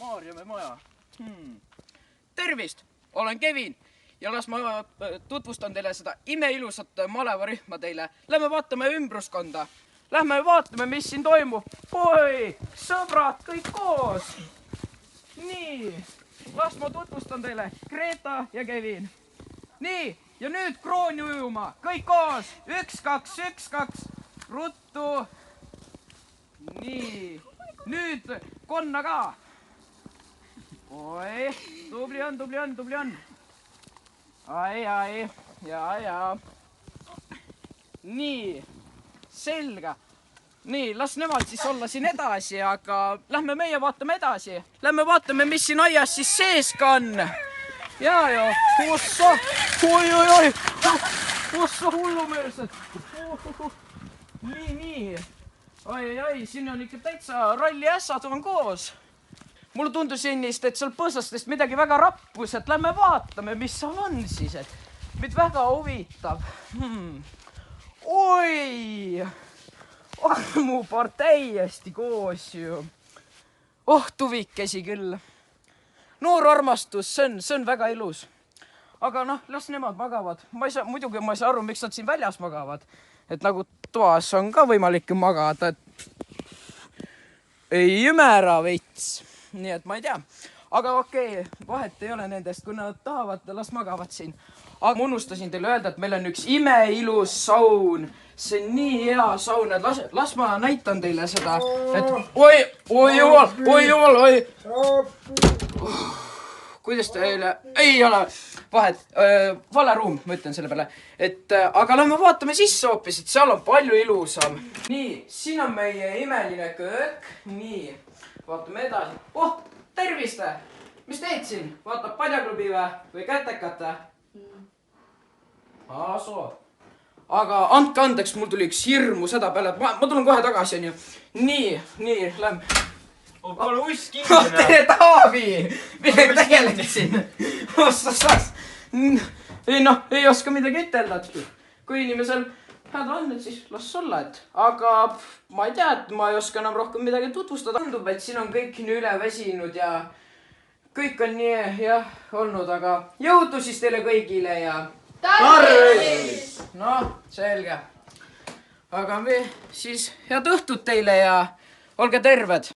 Maarjamäe maja. Tervist, olen Kevin ja las ma tutvustan teile seda imeilusat malevarühma teile. Lähme vaatame ümbruskonda. Lähme vaatame, mis siin toimub. Oi, sõbrad, kõik koos. Nii, las ma tutvustan teile Greta ja Kevin. Nii, ja nüüd krooni ujuma. Kõik koos. 1, 2, 1, 2. Ruttu. Nii, nüüd konna ka. Oi, tubli on, tubli on, tubli on. Ai, ja. Nii, selge. Nii, las nemad siis olla siin edasi, aga lähme meie vaatame edasi. Lähme vaatame, mis siin aias siis sees ka on. Ja, ossa, oi, ossa hullumeelsed. Nii. Ai, siin on ikka täitsa ralli ässad on koos. Mulle tundus ennist, et seal põõsastest midagi väga rappus, et lähme vaatame, mis seal on siis, et meid väga huvitav. Oi, armupar täiesti koos ju. Oh, tuvikesi küll. Noor armastus, see on väga ilus. Aga noh, las nemad magavad. Muidugi ma ei saa aru, miks nad siin väljas magavad. Et nagu toas on ka võimalik magada, et ei ümera veits. Nii et ma ei tea. Aga okei, vahet ei ole nendest, kui nad tahavad, las magavad siin. Aga ma unustasin teile öelda, et meil on üks imeilus saun. See on nii hea saun, et las ma näitan teile seda. Et oi jumal. Kuidas teile? Ei ole vahet. Vale ruum, ma ütlen selle peale. Aga lähme vaatame sisse hoopis, et seal on palju ilusam. Nii, siin on meie imeline köök. Nii, vaatame edasi. Oh, terviste! Mis teed siin? Vaatab padjaklubi või kätekate? Soo. Aga andke andeks, mul tuli üks hirmu seda peale, et ma tulen kohe tagasi, on ju. Nii, lähme. Pole uss kinni. Tere, Taavi! Millega tegeled siin? Ossas. Ei oska midagi ütelda. Kui inimesel häda on, et siis las olla, aga ma ei tea, et ma ei oska enam rohkem midagi tutvustada. Tundub, et siin on kõik nii üleväsinud ja kõik on nii olnud, aga jõudu siis teile kõigile ja Tarvis! Noh, selge. Aga siis head õhtut teile ja olge terved.